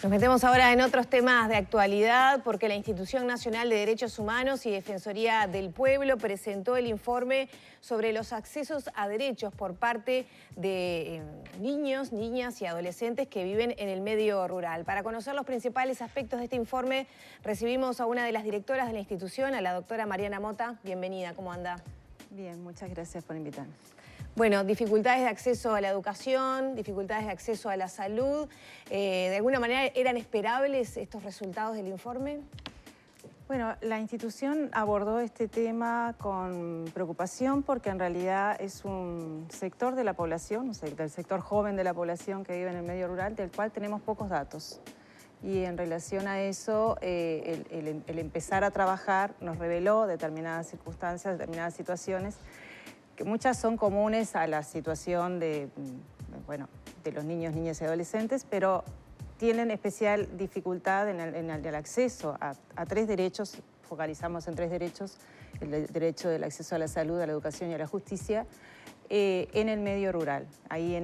Nos metemos ahora en otros temas de actualidad porque la Institución Nacional de Derechos Humanos y Defensoría del Pueblo presentó el informe sobre los accesos a derechos por parte de niños, niñas y adolescentes que viven en el medio rural. Para conocer los principales aspectos de este informe, recibimos a una de las directoras de la institución, a la doctora Mariana Mota. Bienvenida, ¿cómo anda? Bien, muchas gracias por invitarnos. Bueno, dificultades de acceso a la educación, dificultades de acceso a la salud. ¿De alguna manera eran esperables estos resultados del informe? Bueno, la institución abordó este tema con preocupación porque en realidad es un sector de la población, del sector joven de la población que vive en el medio rural, del cual tenemos pocos datos. Y en relación a eso, el empezar a trabajar nos reveló determinadas circunstancias, determinadas situaciones, que muchas son comunes a la situación de los niños, niñas y adolescentes, pero tienen especial dificultad en el acceso a tres derechos. Focalizamos en tres derechos: el derecho del acceso a la salud, a la educación y a la justicia, en el medio rural. Ahí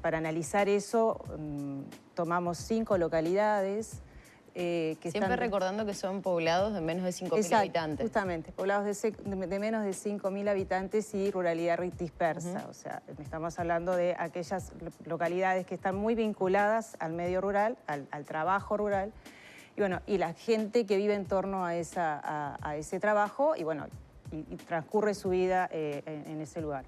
para analizar eso tomamos 5 localidades. Siempre recordando que son poblados de menos de 5.000 habitantes. Justamente, poblados de menos de 5.000 habitantes y ruralidad dispersa. O sea, estamos hablando de aquellas localidades que están muy vinculadas al medio rural, al trabajo rural, y la gente que vive en torno a ese trabajo y transcurre su vida en ese lugar.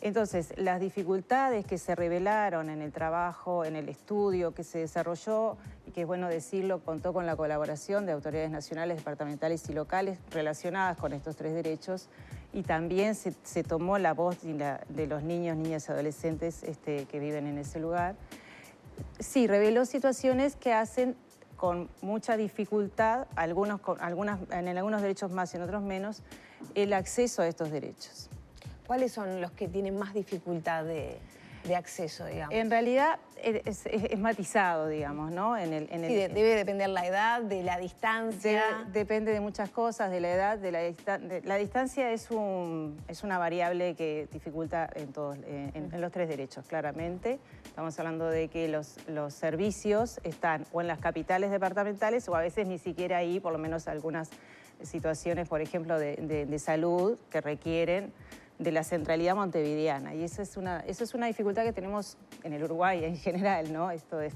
Entonces, las dificultades que se revelaron en el trabajo, en el estudio que se desarrolló, y que es bueno decirlo, contó con la colaboración de autoridades nacionales, departamentales y locales relacionadas con estos tres derechos, y también se tomó la voz de los niños, niñas y adolescentes que viven en ese lugar. Sí, reveló situaciones que hacen con mucha dificultad, en algunos derechos más y en otros menos, el acceso a estos derechos. ¿Cuáles son los que tienen más dificultad de acceso, digamos? En realidad es matizado, digamos, ¿no? Sí, debe depender la edad, de la distancia. Depende de muchas cosas, de la edad, la distancia es una variable que dificulta en los tres derechos, claramente. Estamos hablando de que los servicios están o en las capitales departamentales o a veces ni siquiera ahí, por lo menos algunas situaciones, por ejemplo, de salud que requieren de la centralidad montevideana, y eso es una dificultad que tenemos en el Uruguay en general, ¿no? Esto de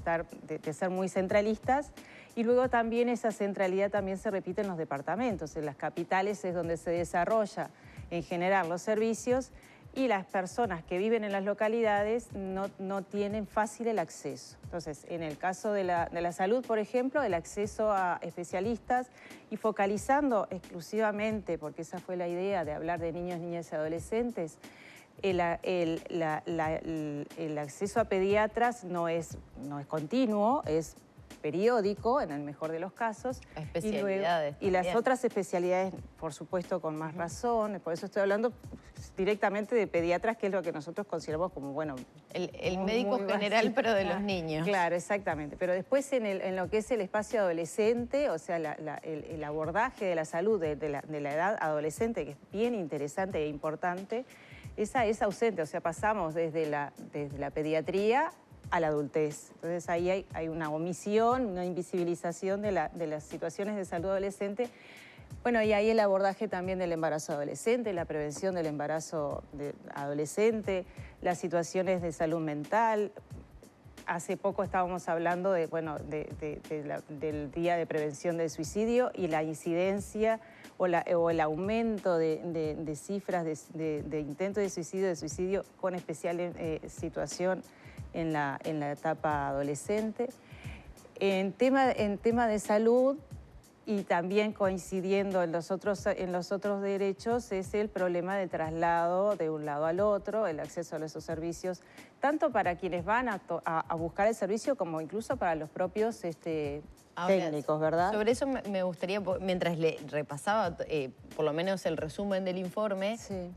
ser muy centralistas, y luego también esa centralidad también se repite en los departamentos. En las capitales es donde se desarrolla en general los servicios, y las personas que viven en las localidades no tienen fácil el acceso. Entonces, en el caso de la salud, por ejemplo, el acceso a especialistas, y focalizando exclusivamente, porque esa fue la idea de hablar de niños, niñas y adolescentes, el acceso a pediatras no es continuo, es periódico, en el mejor de los casos. Especialidades. Y las otras especialidades, por supuesto, con más razón. Por eso estoy hablando directamente de pediatras, que es lo que nosotros consideramos como, el médico general, pero de los niños. Claro, exactamente. Pero después en lo que es el espacio adolescente, o sea, el abordaje de la salud de la edad adolescente, que es bien interesante e importante, esa es ausente. O sea, pasamos desde la pediatría a la adultez. Entonces ahí hay una omisión, una invisibilización de las situaciones de salud adolescente. Bueno, y ahí el abordaje también del embarazo adolescente, la prevención del embarazo adolescente, las situaciones de salud mental. Hace poco estábamos hablando del Día de Prevención del Suicidio, y la incidencia o el aumento de cifras de intento de suicidio con especial situación en la etapa adolescente. En tema de salud, y también coincidiendo en los otros derechos, es el problema del traslado de un lado al otro, el acceso a esos servicios, tanto para quienes van a buscar el servicio como incluso para los propios técnicos, ¿verdad? Sobre eso me gustaría, mientras le repasaba por lo menos el resumen del informe, sí,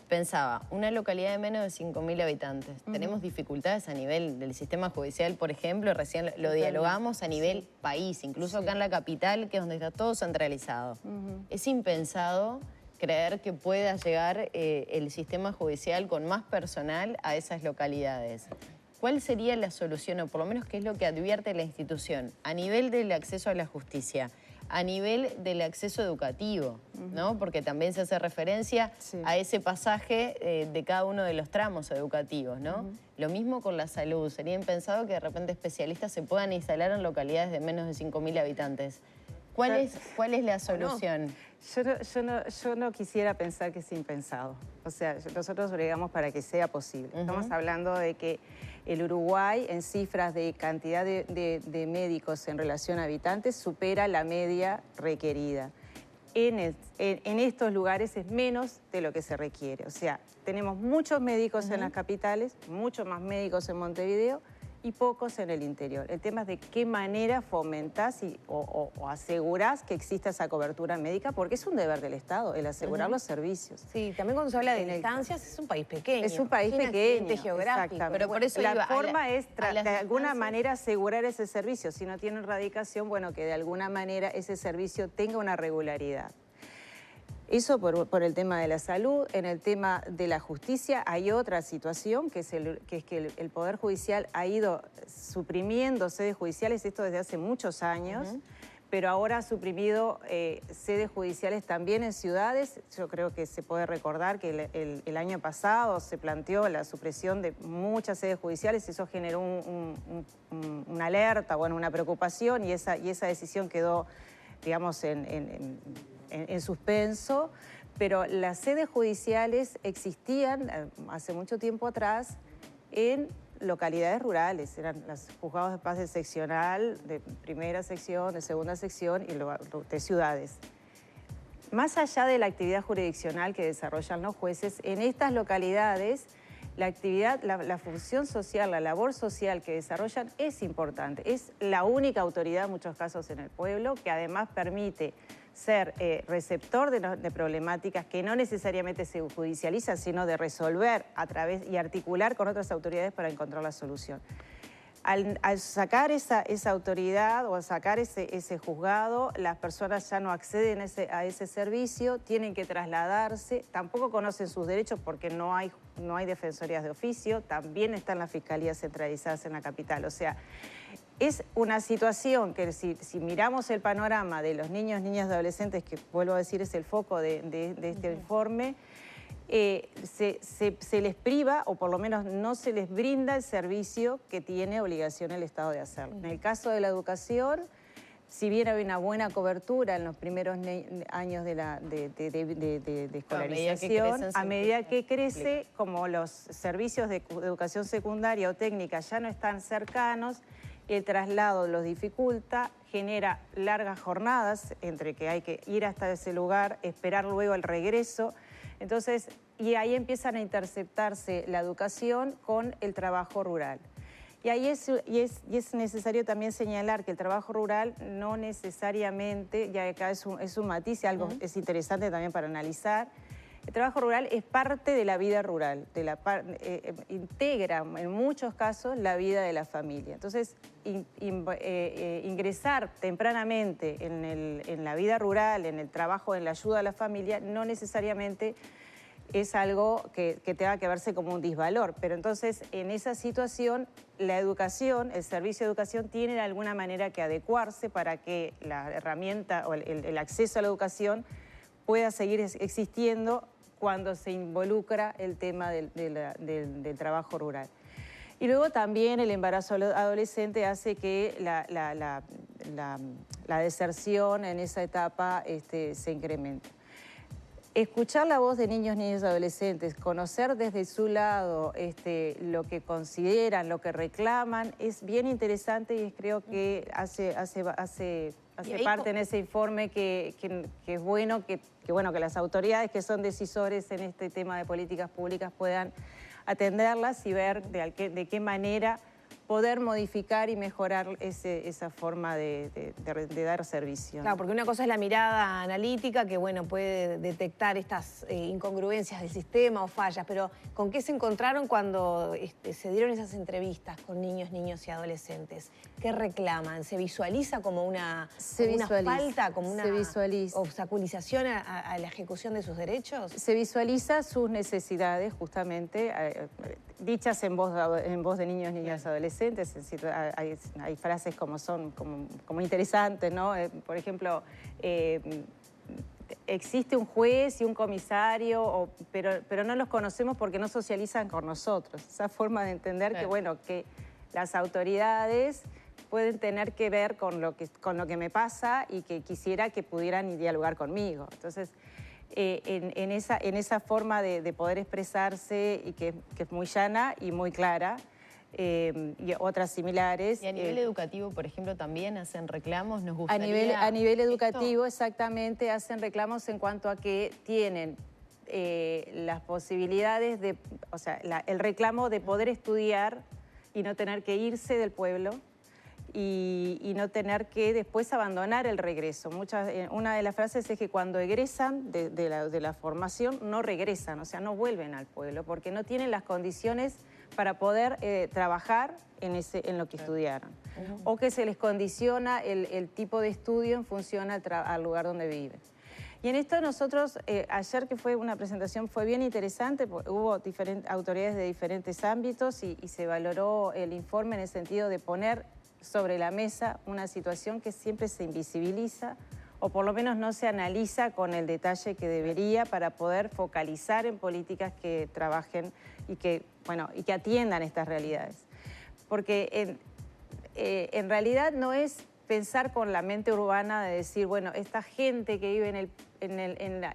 pensaba, una localidad de menos de 5.000 habitantes. Tenemos dificultades a nivel del sistema judicial, por ejemplo, recién lo dialogamos a nivel país, incluso acá en la capital, que es donde está todo centralizado. Es impensado creer que pueda llegar el sistema judicial con más personal a esas localidades. ¿Cuál sería la solución, o por lo menos qué es lo que advierte la institución a nivel del acceso a la justicia, a nivel del acceso educativo, ¿no? Porque también se hace referencia a ese pasaje de cada uno de los tramos educativos, ¿no? Lo mismo con la salud. Sería impensado que de repente especialistas se puedan instalar en localidades de menos de 5.000 habitantes. ¿Cuál es la solución? Yo no quisiera pensar que es impensado. O sea, nosotros bregamos para que sea posible. Estamos hablando de que el Uruguay, en cifras de cantidad de médicos en relación a habitantes, supera la media requerida. En estos lugares es menos de lo que se requiere. O sea, tenemos muchos médicos en las capitales, muchos más médicos en Montevideo, y pocos en el interior. El tema es de qué manera fomentás o asegurás que exista esa cobertura médica, porque es un deber del Estado, el asegurar los servicios. Sí, también cuando se habla de distancias, es un país pequeño. Es un país pequeño, geográfico. Pero por eso la forma es de alguna manera asegurar ese servicio. Si no tienen radicación, bueno, que de alguna manera ese servicio tenga una regularidad. Eso por el tema de la salud. En el tema de la justicia hay otra situación, que es que el Poder Judicial ha ido suprimiendo sedes judiciales, esto desde hace muchos años, pero ahora ha suprimido sedes judiciales también en ciudades. Yo creo que se puede recordar que el año pasado se planteó la supresión de muchas sedes judiciales y eso generó una alerta, bueno, una preocupación, y esa decisión quedó, digamos, en suspenso, pero las sedes judiciales existían hace mucho tiempo atrás en localidades rurales, eran los juzgados de paz de seccional, de primera sección, de segunda sección y de ciudades. Más allá de la actividad jurisdiccional que desarrollan los jueces, en estas localidades la actividad, la función social, la labor social que desarrollan es importante. Es la única autoridad en muchos casos en el pueblo que además permite ser receptor de problemáticas que no necesariamente se judicializan, sino de resolver a través y articular con otras autoridades para encontrar la solución. Al sacar esa autoridad o al sacar ese juzgado, las personas ya no acceden a ese servicio, tienen que trasladarse, tampoco conocen sus derechos porque no hay defensorías de oficio, también están las fiscalías centralizadas en la capital. O sea, es una situación que si miramos el panorama de los niños, niñas y adolescentes, que vuelvo a decir es el foco de este informe, se les priva o por lo menos no se les brinda el servicio que tiene obligación el Estado de hacerlo. En el caso de la educación, si bien hay una buena cobertura en los primeros años de escolarización, a medida que crece, como los servicios de educación secundaria o técnica ya no están cercanos, el traslado los dificulta, genera largas jornadas entre que hay que ir hasta ese lugar, esperar luego el regreso. Entonces, y ahí empiezan a interceptarse la educación con el trabajo rural. Y ahí es necesario también señalar que el trabajo rural no necesariamente, ya acá es un matiz, algo es interesante también para analizar. El trabajo rural es parte de la vida rural, integra en muchos casos la vida de la familia. Entonces, ingresar tempranamente en la vida rural, en el trabajo, en la ayuda a la familia, no necesariamente es algo que tenga que verse como un disvalor. Pero entonces, en esa situación, la educación, el servicio de educación, tiene de alguna manera que adecuarse para que la herramienta o el acceso a la educación pueda seguir existiendo cuando se involucra el tema del trabajo rural. Y luego también el embarazo adolescente hace que la deserción en esa etapa se incremente. Escuchar la voz de niños, niñas y adolescentes, conocer desde su lado lo que consideran, lo que reclaman, es bien interesante y creo que hace parte en ese informe que es bueno que las autoridades que son decisores en este tema de políticas públicas puedan atenderlas y ver de qué manera poder modificar y mejorar esa forma de dar servicio. Claro, porque una cosa es la mirada analítica, que bueno, puede detectar estas incongruencias del sistema o fallas, pero ¿con qué se encontraron cuando se dieron esas entrevistas con niños y adolescentes? ¿Qué reclaman? ¿Se visualiza como una falta, como una obstaculización a la ejecución de sus derechos? Se visualiza sus necesidades, justamente, dichas en voz de niños, niñas, adolescentes. Es decir, hay frases como interesantes, ¿no? Por ejemplo, existe un juez y un comisario, pero no los conocemos porque no socializan con nosotros. Esa forma de entender que, bueno, que las autoridades pueden tener que ver con lo que me pasa y que quisiera que pudieran dialogar conmigo. Entonces, en esa forma de poder expresarse, y que es muy llana y muy clara, y otras similares. Y a nivel educativo, por ejemplo, también hacen reclamos, nos gustaría... A nivel educativo, exactamente, hacen reclamos en cuanto a que tienen las posibilidades de, o sea, el reclamo de poder estudiar y no tener que irse del pueblo, y no tener que después abandonar el regreso. Una de las frases es que cuando egresan de la formación no regresan, o sea, no vuelven al pueblo porque no tienen las condiciones para poder trabajar en lo que estudiaron. O que se les condiciona el tipo de estudio en función al lugar donde viven. Y en esto nosotros, ayer que fue una presentación, fue bien interesante, hubo autoridades de diferentes ámbitos y se valoró el informe en el sentido de poner sobre la mesa una situación que siempre se invisibiliza o por lo menos no se analiza con el detalle que debería para poder focalizar en políticas que trabajen y que atiendan estas realidades. Porque en realidad no es pensar con la mente urbana de decir, bueno, esta gente que vive en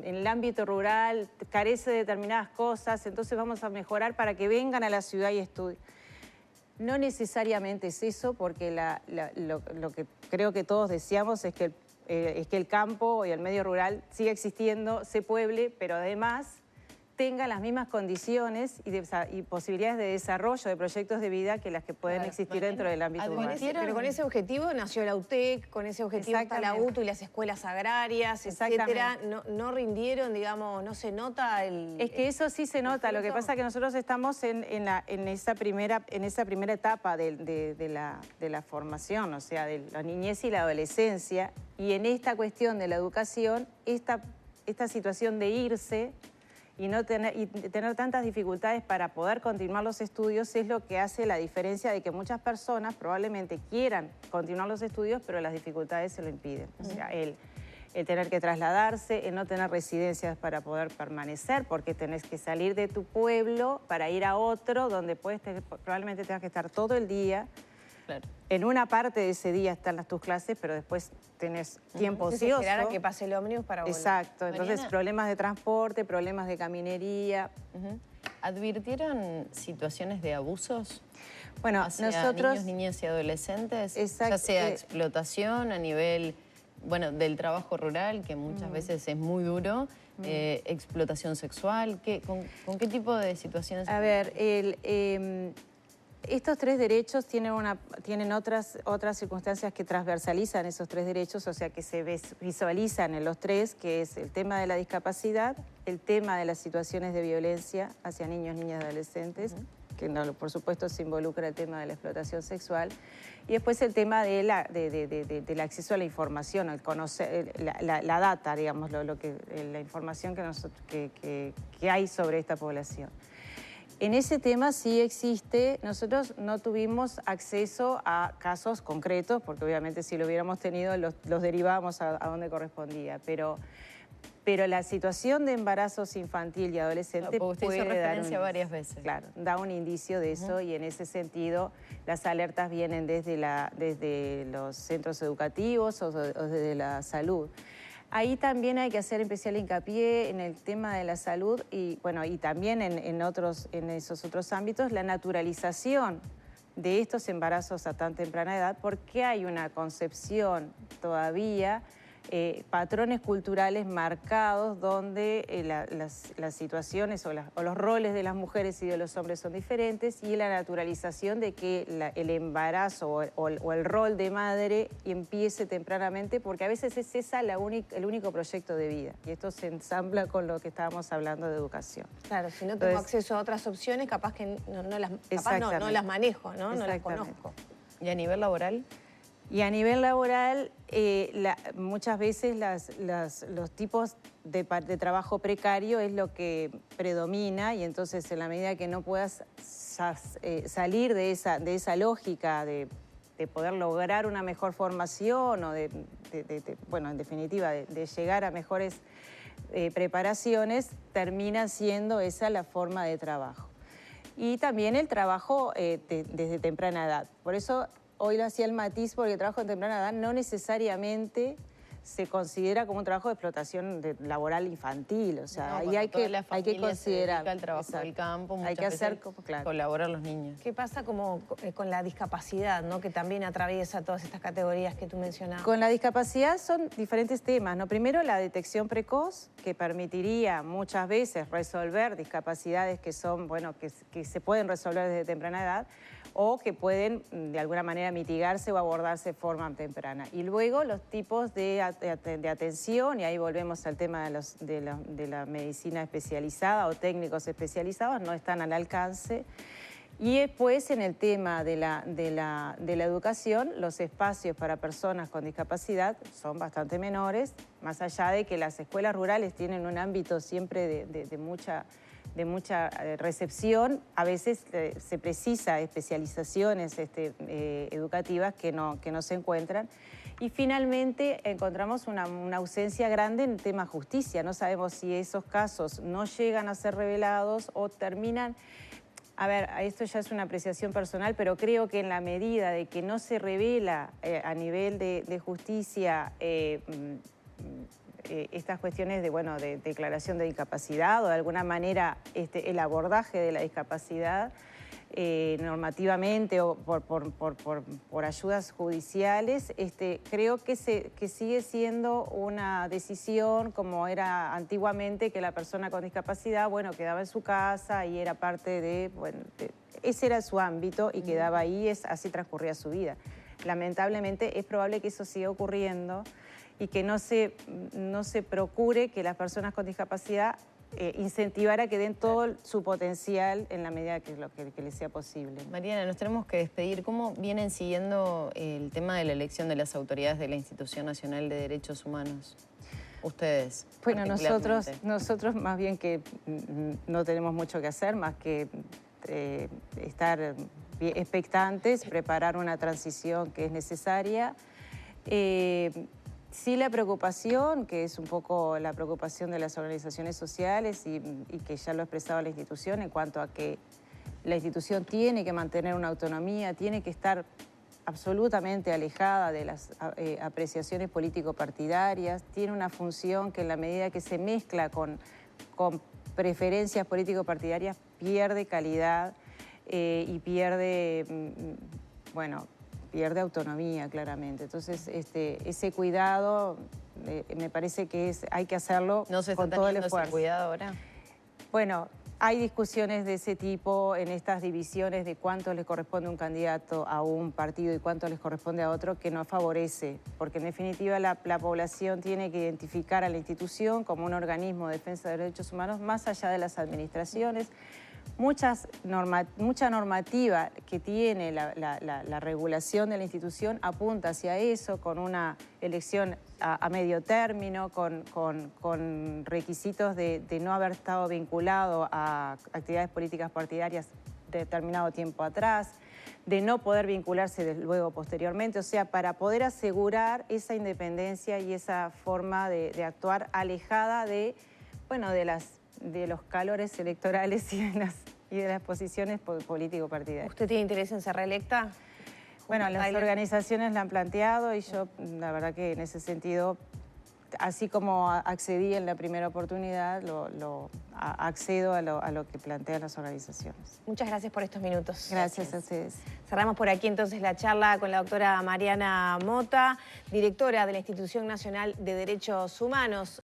el ámbito rural carece de determinadas cosas, entonces vamos a mejorar para que vengan a la ciudad y estudien. No necesariamente es eso, porque lo que creo que todos deseamos es que el campo y el medio rural siga existiendo, se pueble, pero además tenga las mismas condiciones y posibilidades de desarrollo de proyectos de vida que las que pueden existir dentro del ámbito urbano. Pero con ese objetivo nació la UTEC, con ese objetivo está la UTU y las escuelas agrarias, etcétera. No rindieron, digamos, no se nota el... Es que eso sí se nota, lo que pasa es que nosotros estamos en esa primera etapa de la formación, o sea, de la niñez y la adolescencia, y en esta cuestión de la educación, esta situación de irse y tener tantas dificultades para poder continuar los estudios es lo que hace la diferencia de que muchas personas probablemente quieran continuar los estudios, pero las dificultades se lo impiden. O sea, el tener que trasladarse, el no tener residencias para poder permanecer, porque tenés que salir de tu pueblo para ir a otro donde probablemente tengas que estar todo el día. Claro. En una parte de ese día están tus clases, pero después tenés tiempo ocioso. Esperar a que pase el ómnibus para volver. Exacto, entonces problemas de transporte, problemas de caminería. ¿Advirtieron situaciones de abusos? Bueno, hacia nosotros... niños, niñas y adolescentes, ya sea explotación a nivel, bueno, del trabajo rural, que muchas veces es muy duro, explotación sexual, ¿con qué tipo de situaciones? A ver, estos tres derechos tienen otras circunstancias que transversalizan esos tres derechos, o sea que se visualizan en los tres, que es el tema de la discapacidad, el tema de las situaciones de violencia hacia niños, niñas y adolescentes, que por supuesto se involucra el tema de la explotación sexual, y después el tema del acceso a la información, al conocer la data, digamos, la información que hay sobre esta población. En ese tema sí existe, nosotros no tuvimos acceso a casos concretos, porque obviamente si lo hubiéramos tenido los derivábamos a donde correspondía, pero la situación de embarazos infantil y adolescente usted hizo referencia varias veces. Claro, da un indicio de eso y en ese sentido las alertas vienen desde los centros educativos o desde la salud. Ahí también hay que hacer especial hincapié en el tema de la salud y también en esos otros ámbitos, la naturalización de estos embarazos a tan temprana edad, porque hay una concepción todavía patrones culturales marcados donde las situaciones o los roles de las mujeres y de los hombres son diferentes, y la naturalización de que el embarazo o el rol de madre empiece tempranamente, porque a veces es esa el único proyecto de vida, y esto se ensambla con lo que estábamos hablando de educación. Claro, si no tengo acceso a otras opciones, capaz que no las manejo, ¿no? No las conozco. ¿Y a nivel laboral? Y a nivel laboral, muchas veces los tipos de trabajo precario es lo que predomina, y entonces en la medida que no puedas salir de esa lógica de poder lograr una mejor formación o bueno, en definitiva, de llegar a mejores preparaciones, termina siendo esa la forma de trabajo. Y también el trabajo desde temprana edad. Por eso hoy lo hacía el matiz, porque el trabajo en temprana edad no necesariamente se considera como un trabajo de explotación laboral infantil, o sea, ahí hay que considerar el trabajo del campo, muchas hay que hacer veces colaborar los niños. ¿Qué pasa con la discapacidad, ¿no? Que también atraviesa todas estas categorías que tú mencionabas? Con la discapacidad son diferentes temas, ¿no? Primero, la detección precoz, que permitiría muchas veces resolver discapacidades que son, bueno, que se pueden resolver desde temprana edad, o que pueden de alguna manera mitigarse o abordarse de forma temprana. Y luego los tipos de atención, y ahí volvemos al tema de la medicina especializada o técnicos especializados, no están al alcance. Y después, en el tema de la educación, los espacios para personas con discapacidad son bastante menores, más allá de que las escuelas rurales tienen un ámbito siempre de mucha recepción. A veces se precisa especializaciones educativas que no se encuentran. Y finalmente encontramos una ausencia grande en el tema justicia. No sabemos si esos casos no llegan a ser revelados o terminan... A ver, esto ya es una apreciación personal, pero creo que en la medida de que no se revela a nivel de justicia estas cuestiones de declaración de discapacidad o de alguna manera el abordaje de la discapacidad normativamente o por ayudas judiciales, creo que sigue siendo una decisión como era antiguamente, que la persona con discapacidad, bueno, quedaba en su casa y era parte ese era su ámbito y quedaba ahí, así transcurría su vida. Lamentablemente es probable que eso siga ocurriendo y que no se procure que las personas con discapacidad incentivar a que den todo su potencial en la medida que les sea posible. Mariana, nos tenemos que despedir. ¿Cómo vienen siguiendo el tema de la elección de las autoridades de la Institución Nacional de Derechos Humanos? Ustedes. Bueno, nosotros más bien que no tenemos mucho que hacer, más que estar expectantes, preparar una transición que es necesaria. Sí, la preocupación, que es un poco la preocupación de las organizaciones sociales y que ya lo ha expresado la institución, en cuanto a que la institución tiene que mantener una autonomía, tiene que estar absolutamente alejada de las apreciaciones político-partidarias, tiene una función que en la medida que se mezcla con preferencias político-partidarias pierde calidad y pierde, pierde autonomía, claramente. Entonces, ese cuidado me parece que hay que hacerlo con todo el esfuerzo. ¿No se está teniendo ese cuidado ahora? Bueno, hay discusiones de ese tipo en estas divisiones de cuánto les corresponde un candidato a un partido y cuánto les corresponde a otro, que no favorece, porque en definitiva la población tiene que identificar a la institución como un organismo de defensa de los derechos humanos más allá de las administraciones. Mucha normativa que tiene la regulación de la institución apunta hacia eso, con una elección a medio término, con requisitos de no haber estado vinculado a actividades políticas partidarias determinado tiempo atrás, de no poder vincularse luego posteriormente, o sea, para poder asegurar esa independencia y esa forma de actuar alejada de los calores electorales y de las posiciones político-partidarias. ¿Usted tiene interés en ser reelecta? Bueno, las organizaciones la han planteado y yo, la verdad que en ese sentido, así como accedí en la primera oportunidad, accedo a lo que plantean las organizaciones. Muchas gracias por estos minutos. Gracias a ustedes. Cerramos por aquí entonces la charla con la doctora Mariana Mota, directora de la Institución Nacional de Derechos Humanos.